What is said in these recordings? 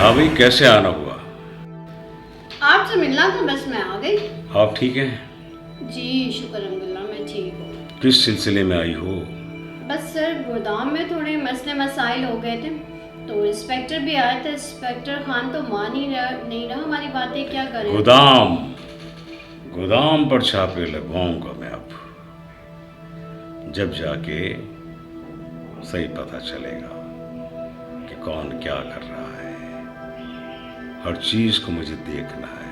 हाँ भाई, कैसे आना हुआ? आपसे मिलना था, बस मैं आ गई। आप ठीक हैं? जी शुक्र अल्हम्दुलिल्लाह, मैं ठीक हूँ। किस सिलसिले में आई हो? बस सर गोदाम में थोड़े मसले मसाइल हो गए थे, तो इंस्पेक्टर भी आया था। इंस्पेक्टर खान तो मान ही नहीं रहा हमारी बातें, क्या करें। गोदाम पर छापे लगवाऊंगा मैं अब, जब जाके सही पता चलेगा कि कौन क्या कर रहा है। हर चीज को मुझे देखना है।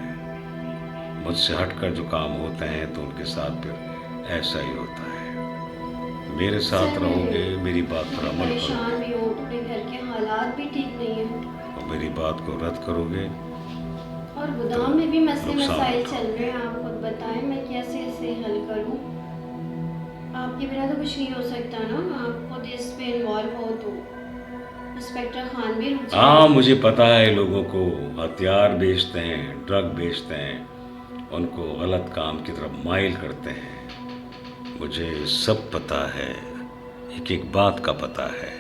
मुझसे हटकर जो काम होते हैं तो उनके साथ फिर ऐसा ही होता है। मेरे साथ रहोगे, मेरी बात पर अमल परेशान करोगे भी हो, थोड़े घर के हालात भी ठीक नहीं है, और मेरी बात को रद्द करोगे और गोदाम में भी मसले नुकसान मसाइल होगा। चल रहे हैं। आप खुद बताएं मैं कैसे इसे हल करूं। आपके बिना तो कुछ नहीं हो सकता ना, आप खुद इस पे इन्वॉल्व हो तो इंस्पेक्टर खान भी रुक हाँ, जाएंगे। मुझे पता है लोगों को हथियार बेचते हैं, ड्रग बेचते हैं, उनको गलत काम की तरफ माइल करते हैं। मुझे सब पता है, एक एक बात का पता है,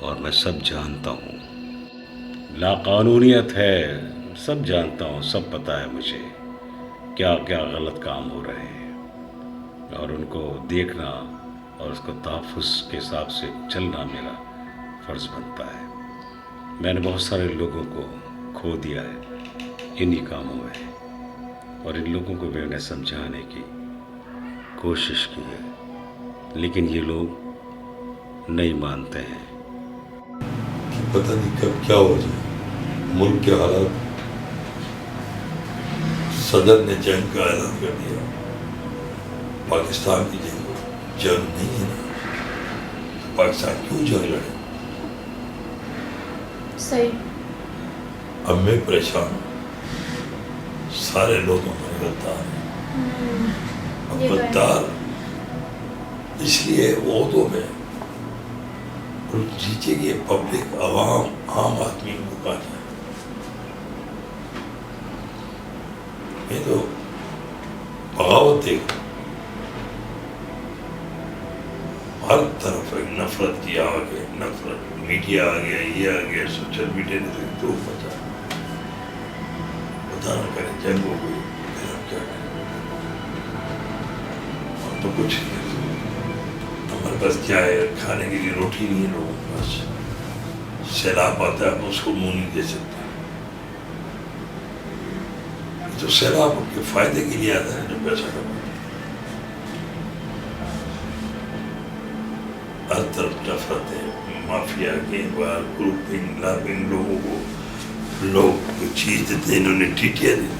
और मैं सब जानता हूँ। लाकानूनियत है, सब जानता हूँ, सब पता है मुझे क्या क्या गलत काम हो रहे हैं, और उनको देखना और उसको तहफ़्फ़ुज़ के हिसाब से चलना मेरा फ़र्ज़ बनता है। मैंने बहुत सारे लोगों को खो दिया है इन्हीं कामों में, और इन लोगों को मैंने समझाने की कोशिश की है, लेकिन ये लोग नहीं मानते हैं। पता नहीं कब क्या हो जाए। मुल्क के हालात, सदर ने जंग का ऐलान कर दिया। पाकिस्तान की जंग नहीं है ना, तो पाकिस्तान क्यों जंग लड़े? सही। अब मैं परेशान हूँ। सारे लोग हमारे गद्दार हैं। अब ये तो है। गद्दार इसलिए वोटों में और जीतेगी पब्लिक, आवाम, आम आदमी को कहा जाए। ये तो बगावत देखो, हर तरफ एक नफरत की आग है, नफरत। मीडिया आ गया, ये आ गया, सोशल मीडिया ने तो बचा पता ना करें जंग हो गई, फिर हम क्या करें? हम तो कुछ नहीं, हमारे पास क्या है? खाने के लिए रोटी नहीं है लोगों के पास। सैलाब आता है, उसको मुंह नहीं दे सकते। तो सैलाब उनके फायदे के लिए आता है, जब पैसा कमाते हैं। हर तरफ नफरत है, माफिया, गैंगवार, ग्रुपिंग, लापिंग। लोगों को लोग चीज देते, इन्होंने टीटियां दे दी,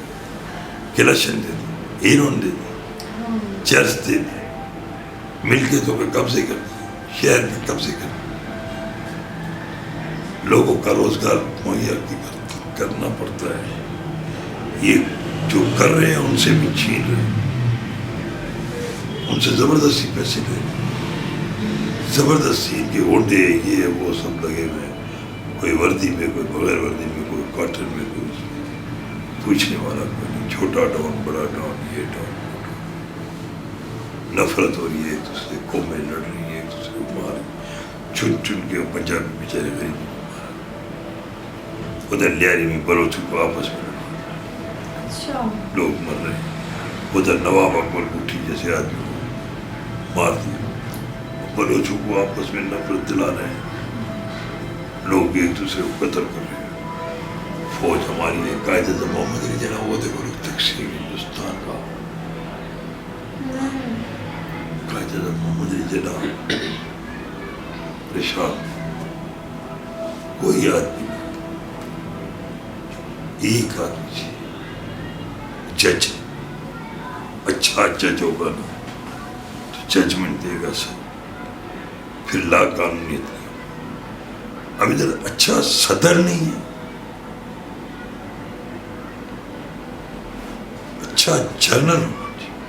कैलाशन दे दी, हीरोन दे दी, चर्च दे दी, मिल्कियतों पे कब्जे कर दिए, शहर पे कब्जे कर दिए। लोगों का रोजगार मुहैया करना पड़ता है। ये जो कर रहे हैं उनसे भी छीन रहे हैं, उनसे जबरदस्ती पैसे ले रहे हैं, जबरदस्ती इनके होंडे ये वो सब लगे हुए हैं। कोई वर्दी में, कोई बगैर वर्दी में, कोई कॉटन में, कोई पूछने वाला कोई नहीं। छोटा डॉन, बड़ा डॉन, ये डॉन। नफरत हो रही है, एक दूसरे को में लड़ रही है, एक दूसरे को मार चुन चुन के। पंजाबी बेचारे गरीब को मारा, उधर लियारी में बलोचों को आपस में लोग मर रहे हैं। उधर नवाब अकबर बूटी जैसे आदमी को मार दिया। बलोचों को आपस में नफरत दिला रहे हैं, लोग एक दूसरे को कत्ल कर रहे हैं। फौज हमारी है, कायदे मोहम्मद अली जिन्ना, वो देखो तकसीम हिंदुस्तान का कायदे मोहम्मद अली जिन्ना परेशान। कोई आदमी नहीं, एक आदमी चाहिए जज। अच्छा जज होगा ना तो जजमेंट देगा सब, फिर ला कानूनियत नहीं। अब इधर अच्छा सदर नहीं है, अच्छा जनरल होना चाहिए,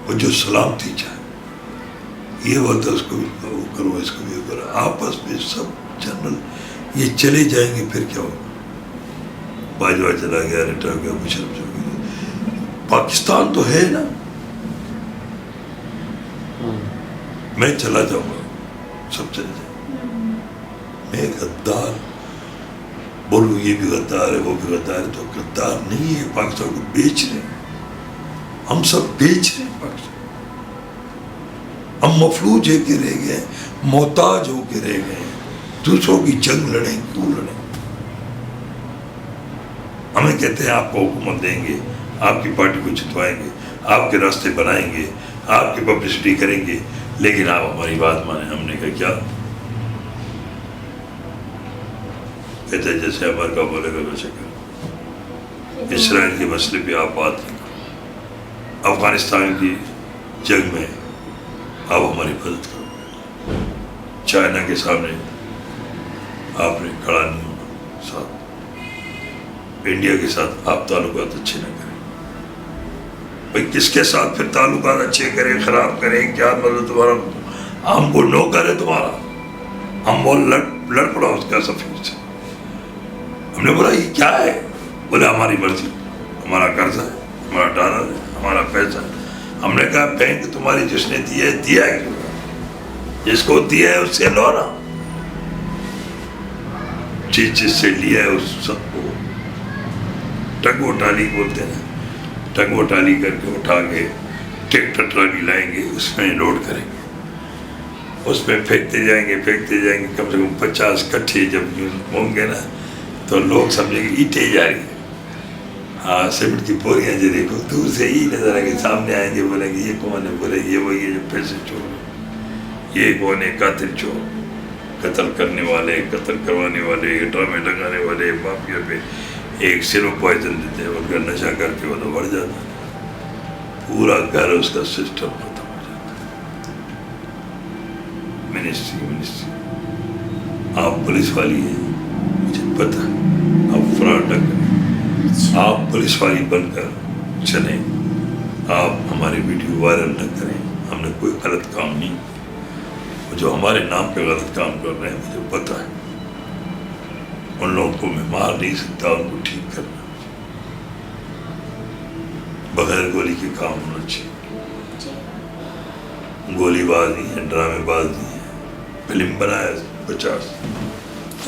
और जो सलामती चाहे, ये बोलता है उसको भी वो करो, इसको भी करो। आपस में सब जनरल ये चले जाएंगे, फिर क्या होगा? बाजवा चला गया, रिटायर हो गया, मुशर्रफ चला गया। पाकिस्तान तो है ना, मैं चला जाऊंगा, सब चले जाए। میں غدار بولوں یہ بھی غدار ہے وہ بھی غدار ہے، تو غدار نہیں ہے، پاکستان کو بیچ رہے ہیں، ہم سب بیچ رہے ہیں پاکستان، ہم مفلوج ہے کے رہ گئے، محتاج ہو کے رہ گئے، دوسروں کی جنگ لڑیں، کیوں لڑیں؟ ہمیں کہتے ہیں آپ کو حکومت دیں گے، آپ کی پارٹی کو جتوائیں گے، آپ کے راستے بنائیں گے، آپ کی پبلسٹی کریں گے، لیکن آپ ہماری بات مانیں۔ ہم نے کہا کیا؟ کہتے ہیں جیسے امریکہ بولے گا ویسے کرو، اسرائیل کے مسئلے پہ آپ بات نہیں کرو، افغانستان کی جنگ میں آپ ہماری مدد کرو، چائنا کے سامنے آپ نے کھڑا نہیں ہونا، ساتھ انڈیا کے ساتھ آپ تعلقات اچھے نہ کریں۔ بھائی کس کے ساتھ پھر تعلقات اچھے کریں خراب کریں؟ کیا مطلب تمہارا؟ ہم کو نو کرے تمہارا، ہم بول لڑ پڑا اس کا سفیر سے۔ ہم نے بولا یہ کیا ہے؟ بولے ہماری مرضی، ہمارا قرضہ ہے، ہمارا ڈالر ہے، ہمارا پیسہ ہے۔ ہم نے کہا بینک تمہاری جس نے دیا ہے کیوں؟ جس کو دیا ہے اس سے لو نا، جس سے لیا ہے اس سب کو ٹنگو ٹالی بولتے ہیں، ٹنگو ٹالی کر کے اٹھا کے ٹریکٹر ٹرالی لائیں گے، اس میں لوڈ کریں گے، اس میں پھینکتے جائیں گے، کم سے کم 50 کٹھے جب ہوں گے نا تو لوگ سمجھیں گے اینٹیں جا رہی ہیں۔ ہاں سیمنٹ کی بوریاں جو دیکھو دور سے ہی نظر آئیں گے، سامنے آئیں گے، بولیں گے یہ کون ہے؟ بولے یہ وہی ہے جو پیسے چور، یہ کون ہے؟ قاتل چور، قتل کرنے والے، قتل کروانے والے، ڈرامے لگانے والے، مافیا پہ ایک سیرو پوائزن دیتے ہیں، ان کا نشہ کر کے وہ تو بڑھ جاتا ہے، پورا گھر اس کا سسٹم ختم ہو جاتا ہے۔ منسٹری آپ پولیس والی ہیں، مجھے پتہ ہے، آپ فراڈ نہ کریں، آپ پولیس والی بن کر چلیں، آپ ہماری ویڈیو وائرل نہ کریں، ہم نے کوئی غلط کام نہیں، جو ہمارے نام پہ غلط کام کر رہے ہیں مجھے پتہ ہے، ان لوگوں کو میں مار نہیں سکتا، ان کو ٹھیک کرنا بغیر گولی کے کام ہونا چاہیے، گولی باز نہیں ہے، ڈرامے باز نہیں ہے، فلم بنایا 50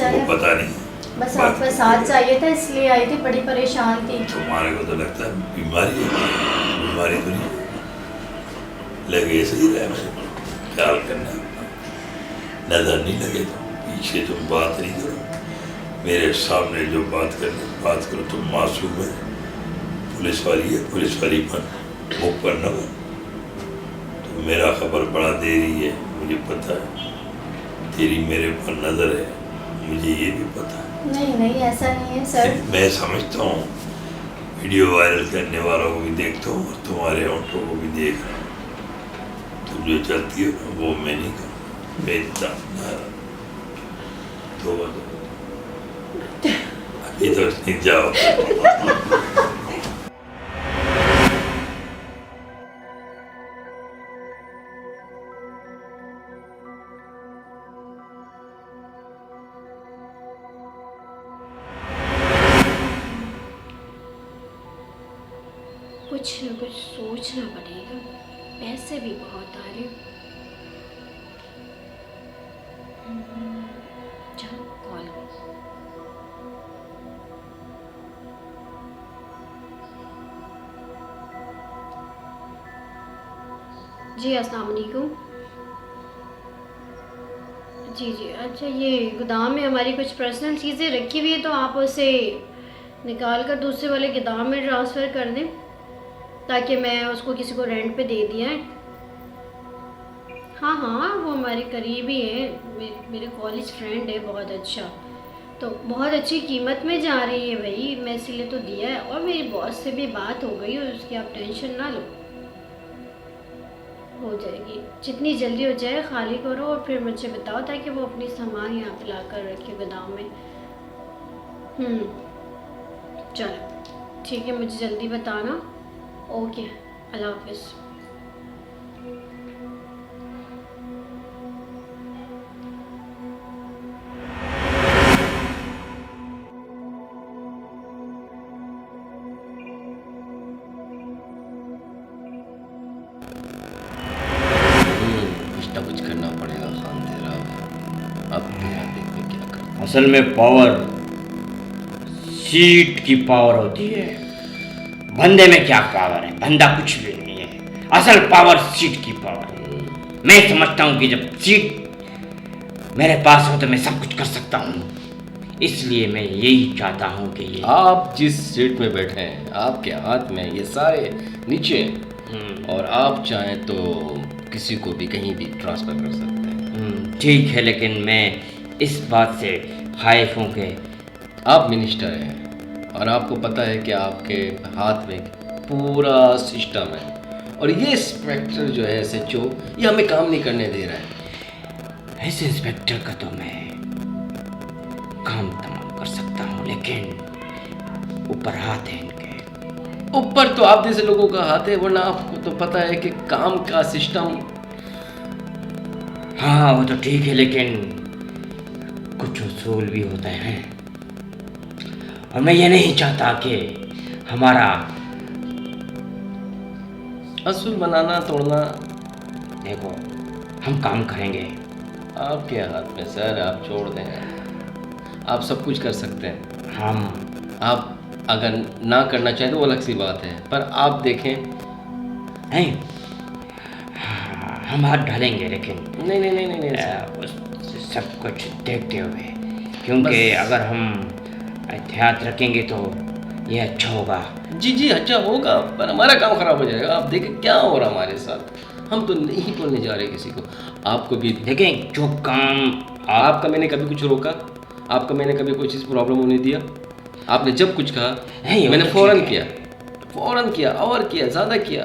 وہ پتہ نہیں، بس آپ کا ساتھ چاہیے تھا اس لیے آئی تھی، بڑی پریشان تھی۔ تمہارے کو تو لگتا ہے بیماری ہے، بیماری تو نہیں لگے، صحیح رہے میں خیال کرنا، نظر نہیں لگے تو پیچھے تم بات نہیں کرو، میرے سامنے جو بات کرو، تم معصوم ہے، پولیس والی ہے، پولیس والی بن، منہ پر نہ بن، تو میرا خبر بڑا دے رہی ہے، مجھے پتہ ہے، تیری میرے پر نظر ہے، مجھے یہ بھی پتہ ہے۔ نہیں ایسا نہیں ہے سر، میں سمجھتا ہوں، ویڈیو وائرل کرنے والوں کو بھی دیکھتا ہوں اور تمہارے ہونٹوں کو بھی دیکھ رہا ہوں، تم جو چلتی ہو وہ میں نہیں کروں، میں اتنا تو ابھی تو نہیں جاؤ۔ کچھ نہ کچھ سوچنا پڑے گا، پیسے بھی بہت آ رہے ہیں۔ چلو کال جی السلام علیکم۔ جی اچھا، یہ گودام میں ہماری کچھ پرسنل چیزیں رکھی ہوئی ہے، تو آپ اسے نکال کر دوسرے والے گودام میں ٹرانسفر کر دیں تاکہ میں اس کو کسی کو رینٹ پہ دے دیا ہے۔ ہاں وہ ہمارے قریبی ہیں، میرے کالج فرینڈ ہے، بہت اچھا، تو بہت اچھی قیمت میں جا رہی ہے بھائی، میں اسی لیے تو دیا ہے، اور میری باس سے بھی بات ہو گئی اور اس کی آپ ٹینشن نہ لو، ہو جائے گی، جتنی جلدی ہو جائے خالی کرو اور پھر مجھے بتاؤ تاکہ وہ اپنی سامان یہاں پہ لا کر رکھے گودام میں۔ چلو ٹھیک ہے، مجھے جلدی بتانا، اوکے، اللہ حافظ۔ کچھ نہ کچھ کرنا پڑے گا خان تیرا، اب تیرا دیکھ میں کیا اصل میں پاور سیٹ کی پاور ہوتی ہے، بندے میں کیا پاور ہے؟ بندہ کچھ بھی نہیں ہے، اصل پاور سیٹ کی پاور ہے۔ میں سمجھتا ہوں کہ جب سیٹ میرے پاس ہو تو میں سب کچھ کر سکتا ہوں، اس لیے میں یہی چاہتا ہوں کہ یہ آپ جس سیٹ میں بیٹھے ہیں آپ کے ہاتھ میں یہ سارے نیچے ہیں، اور آپ چاہیں تو کسی کو بھی کہیں بھی ٹرانسفر کر سکتے ہیں۔ ٹھیک ہے، لیکن میں اس بات سے خائف ہوں کہ آپ منسٹر ہیں اور آپ کو پتہ ہے کہ آپ کے ہاتھ میں پورا سسٹم ہے، اور یہ انسپیکٹر جو ہے ایس ایچ او یہ ہمیں کام نہیں کرنے دے رہا ہے۔ ایسے انسپیکٹر کا تو میں کام تمام کر سکتا ہوں، لیکن اوپر ہاتھ ہے ان کے۔ اوپر تو آپ جیسے لوگوں کا ہاتھ ہے، ورنہ آپ کو تو پتہ ہے کہ کام کا سسٹم۔ ہاں وہ تو ٹھیک ہے، لیکن کچھ اصول بھی ہوتے ہیں، اور میں یہ نہیں چاہتا کہ ہمارا اصول بنانا توڑنا دیکھو، ہم کام کریں گے۔ آپ کے ہاتھ میں سر، آپ چھوڑ دیں، آپ سب کچھ کر سکتے ہیں۔ ہم آپ اگر نہ کرنا چاہیں تو وہ الگ سی بات ہے، پر آپ دیکھیں۔ نہیں، ہم ہاتھ ڈالیں گے، لیکن نہیں نہیں نہیں نہیں سر، سب کچھ دیکھتے ہوئے، کیونکہ اگر ہم احتیاط رکھیں گے تو یہ اچھا ہوگا۔ جی جی اچھا ہوگا، پر ہمارا کام خراب ہو جائے گا۔ آپ دیکھیں کیا ہو رہا ہمارے ساتھ، ہم تو نہیں بولنے جا رہے کسی کو۔ آپ کو بھی دیکھیں، جو کام آپ کا میں نے کبھی کچھ روکا؟ آپ کا میں نے کبھی کوئی چیز پرابلم ہونے دیا؟ آپ نے جب کچھ کہا نہیں، میں نے وہ تو فوراً ٹھیک ہے۔ فوراً کیا، اور کیا، زیادہ کیا۔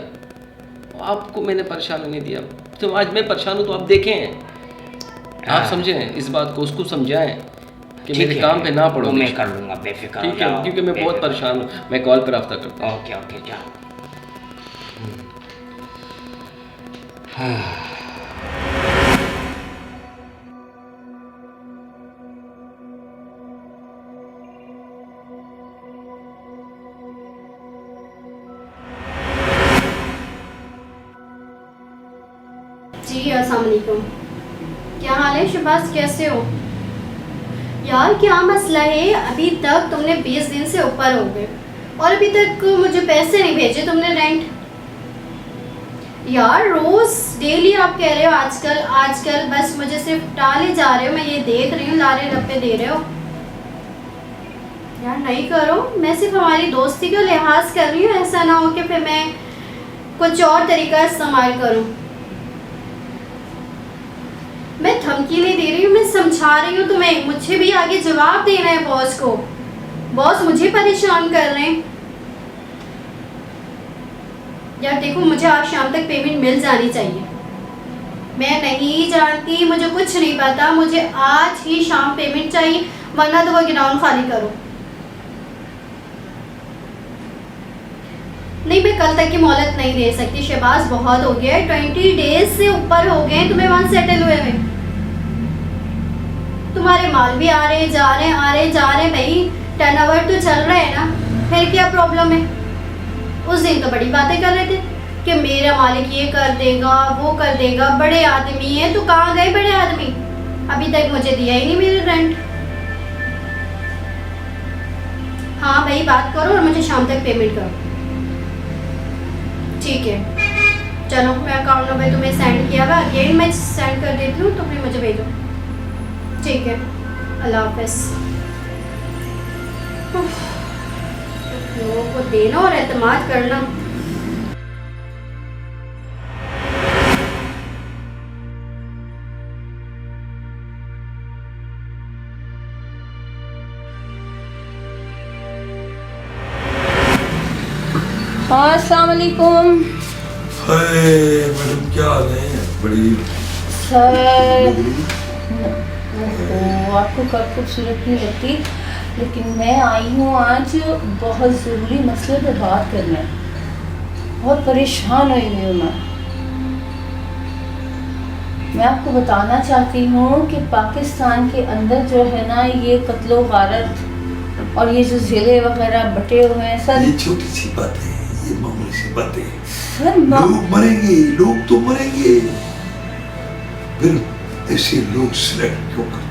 آپ کو میں نے پریشان نہیں دیا، تو آج میں پریشان ہوں تو آپ دیکھیں، آپ سمجھیں اس بات کو، اس کو سمجھائیں کہ میرے کام پہ نہ پڑو۔ میں کر لوں گا، بے فکر ہو ٹھیک ہے، جاؤ، کیونکہ میں بہت پریشان ہوں، میں کال پر رابطہ کرتا ہوں۔ اوکے اوکے، جاؤ۔ جی السلام علیکم، کیا حال ہے شہباز، کیسے ہو؟ یار کیا مسئلہ ہے؟ ابھی تک تم نے 20 دن سے اوپر ہو گئے اور ابھی تک مجھے پیسے نہیں بھیجے تم نے رینٹ۔ یار روز ڈیلی آپ کہہ رہے ہو آج کل بس مجھے صرف ٹالے جا رہے ہو، میں یہ دیکھ رہی ہوں، لارے لپے دے رہے ہو۔ یار نہیں کرو، میں صرف ہماری دوستی کا لحاظ کر رہی ہوں، ایسا نہ ہو کہ پھر میں کچھ اور طریقہ استعمال کروں۔ میں دھمکی نہیں دے رہی ہوں، میں سمجھا رہی ہوں تمہیں، مجھے بھی آگے جواب دینا ہے باس کو، باس مجھے پریشان کر رہے ہیں۔ یار دیکھو، مجھے آج شام تک پیمنٹ مل جانی چاہیے، میں نہیں جانتی، مجھے کچھ نہیں پتا، مجھے آج ہی شام پیمنٹ چاہیے، ورنہ تو وہ گراؤنڈ خالی کرو۔ نہیں، میں کل تک کی مہلت نہیں دے سکتی شہباز، بہت ہو گیا ہے، 20 ڈیز سے اوپر ہو گئے تمہیں وہاں سیٹل ہوئے ہوئے، تمہارے مال بھی آ رہے جا رہے بھائی، ٹرن اوور تو چل رہا ہے نا، پھر کیا پرابلم ہے؟ اس دن تو بڑی باتیں کر رہے تھے کہ میرا مالک یہ کر دے گا، وہ کر دے گا، بڑے آدمی ہیں، تو کہاں گئے بڑے آدمی؟ ابھی تک مجھے دیا ہی نہیں میرے رینٹ۔ ہاں بھائی بات کرو اور مجھے شام تک پیمنٹ کرو۔ ٹھیک ہے، چلو میں اکاؤنٹ نمبر تمہیں سینڈ کیا ہوا، اگین میں سینڈ کر دیتی ہوں، تم مجھے بھیجو۔ ٹھیک ہے، اللہ حافظ۔ لوگوں کو دینا اور اعتماد کرنا۔ ہاں السلام علیکم ہائے میڈم، کیا حال ہے؟ بڑی سر، آپ کو کب خوبصورت نہیں لگتی، لیکن میں آئی ہوں آج بہت ضروری مسئلے پہ بات کرنے، بہت پریشان ہوئی ہوں میں آپ کو بتانا چاہتی ہوں کہ پاکستان کے اندر جو ہے نا یہ قتل و غارت اور یہ جو ضلع وغیرہ بٹے ہوئے ہیں سر، یہ چھوٹی سی باتیں، یہ معمولی سی باتیں، سر لوگ مریں گے، لوگ تو مریں گے، پھر ایسے لوگ سلیکٹ کیوں کرتے؟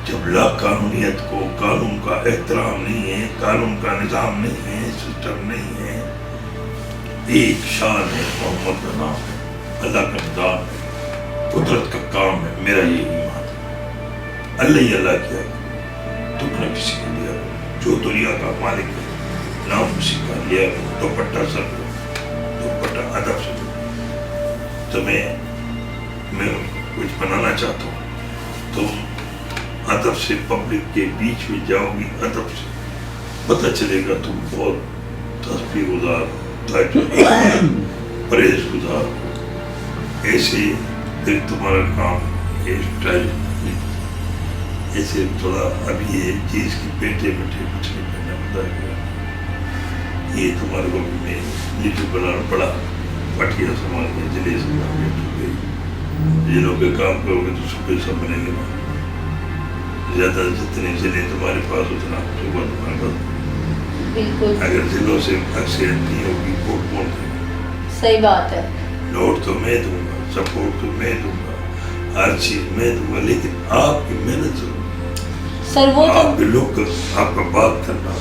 जब ला कानूनियत को, कानून का एहतराम नहीं है, कानून का निज़ाम नहीं है, सिस्टम नहीं है, एक शान है, मोहम्मद का नाम है, अल्लाह का निज़ाम है, कुदरत का काम है, मेरा ये ईमान है। अल्लाह ही अल्लाह किया, तुमने किसी को लिया, जो दुनिया का मालिक है, नाम उसी का लिया, दुपट्टा सर लो, दुपट्टा अदब से लो। तुम्हें मैं कुछ बनाना चाहता हूँ, तुम अदब से पब्लिक के बीच में जाओगी, अदब से पता चलेगा तुम बहुत तस्बीह गुजार, परहेज गुजार, ऐसे फिर तुम्हारा काम ये स्टाइल ऐसे थोड़ा अभी ये चीज़ की पेटे कुछ नहीं करना बताया, ये तुम्हारे को मैं लीडर बनाना पड़ा, पटिया समाज में जिले से जिलों पे काम करोगे तो सुबह सब बनेंगे ना, ज़्यादा जितने जिले तुम्हारे पास उतना सुबह तुम्हारे पास। बिल्कुल अगर जिलों से अक्सर नहीं होगी वोट कौन देगा? सही बात है। नोट तो मैं दूंगा, सपोर्ट तो मैं दूंगा, हर चीज मैं दूंगा, लेकिन आपकी मेहनत जरूर। सर वो तो आपके लोग आपका बात करना,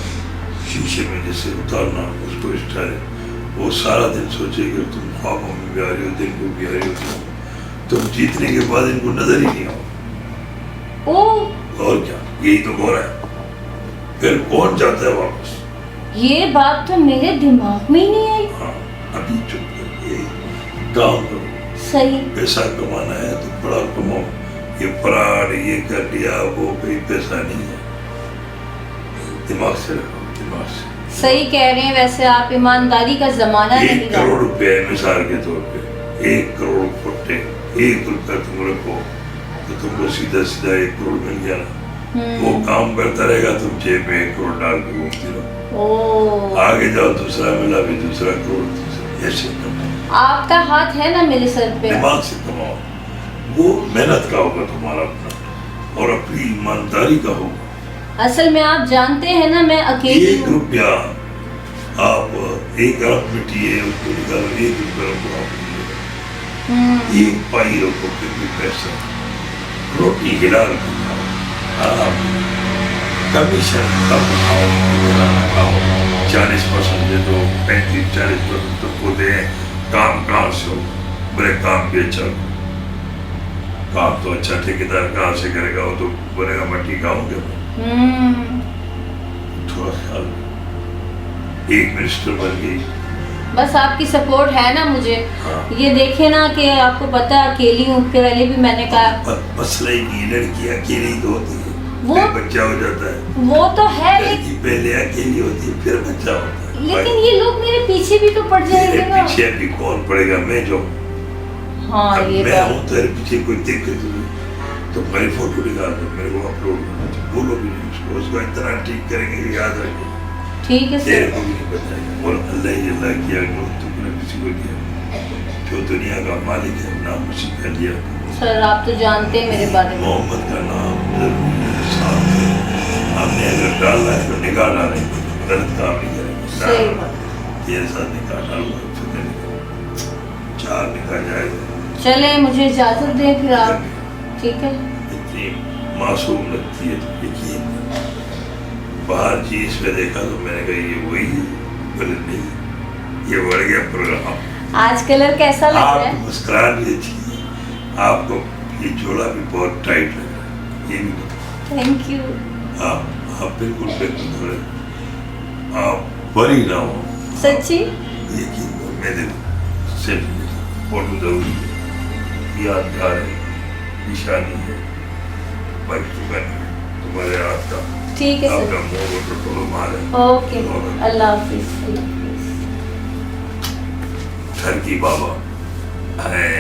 शीशे में जैसे उतारना उसको स्टाइल, वो सारा दिन सोचेगा तुम ख्वाबों में भी आ रही हो, दिन को भी आ रही हो, तुम जीतने के बाद इनको नजर ही नहीं आओ। और क्या, यही तो हो रहा है। फिर कौन जाता है वापस? ये बात तो मेरे दिमाग में ही नहीं आई। हाँ, अभी चुप करके काम करो, सही। पैसा कमाना है तो बड़ा कमाओ, ये फराड ये कर लिया वो कोई पैसा नहीं है, दिमाग से रखो, दिमाग से। सही कह रहे हैं, वैसे आप ईमानदारी का जमाना नहीं 1 करोड़ रुपए मिसाल के तौर पे, 1 करोड़ फुटे, 1 रुपया तुम रखो तो तुमको सीधा सीधा 1 करोड़ मिल गया ना। वो काम करता रहेगा, तुम जेब में 1 करोड़ डाल के घूमती रहो, ओ आगे जाओ दूसरा मिला भी दूसरा करोड़, ऐसे कमाओ। आपका हाथ है ना मेरे सर पे। दिमाग से कमाओ, वो मेहनत का होगा तुम्हारा अपना, और अपनी ईमानदारी का होगा। असल में आप जानते हैं ना मैं अकेली 1 हूँ। रुपया आप 1 अरब मिट्टी है उसको निकालो, 1 रुपया रखो आप, 1 पाई रखो, फिर भी पैसा, रोटी हिलाल खाओ, कमीशन कम खाओ, खाओ, 40% दे दो, 35-40% तुमको दे, काम कहाँ से हो? बड़े काम भी अच्छा, काम तो अच्छा ठेकेदार कहाँ से करेगा, वो तो बोलेगा मट्टी खाओगे। थोड़ा ख्याल, एक मिनिस्टर बन गई, बस आपकी सपोर्ट है ना मुझे। हाँ। ये देखे ना कि आपको पता है अकेली हूँ, पहले भी मैंने कहा। मसला ही नहीं, लड़की अकेली तो होती है, वो- फिर बच्चा हो जाता है, वो तो है लेकिन लड़की पहले अकेली होती है फिर बच्चा होता है। लेकिन ये लोग मेरे पीछे भी तो पड़ मेरे जाएंगे ना। पीछे अभी कौन पड़ेगा? मैं जो हाँ अब ये मैं बात हूँ, तेरे पीछे कोई देख के तो मेरी फोटो निकाल दो, मेरे को अपलोड करना चाहिए, बोलो भी नहीं उसको इतना ठीक करेंगे कि याद रखें, ठीक है तेरे सर। को भी नहीं बताएगा। और अल्लाह ही अल्लाह किया, तुमने किसी को दिया, जो दुनिया का मालिक है नाम उसी का लिया। सर आप तो जानते हैं मेरे बारे में। मोहम्मद का नाम जरूरी है, साथ है, हमने अगर डालना है तो निकाल डालेंगे, गलत काम नहीं करेंगे। सही बात। तेरे साथ निकाल डालूंगा, फिर 4 निकाल जाएगा। चले मुझे इजाजत दें फिर आप, ठीक है। इतनी मासूम लगती है तो यकीन, बाहर चीज पे देखा तो मैंने कहा ये वही है, बोले नहीं, ये बढ़ गया प्रोग्राम। आज कलर कैसा लग रहा आप है? मुस्कुराहट भी अच्छी है, आपको ये जोड़ा भी बहुत टाइट लग रहा है, ये भी बताओ। Thank you. आप बिल्कुल बिल्कुल थोड़े, आप बरी ना हो, सच्ची? यकीन करो, मेरे सिर्फ फोटो जरूरी है, यादगार है, निशानी है, भाई तुम्हारे हाथ का, ठीक है आपका सर। मुंह को टोटो मारे, ओके अल्लाह हाफिज। अल्लाह हाफिज। घर की बाबा है।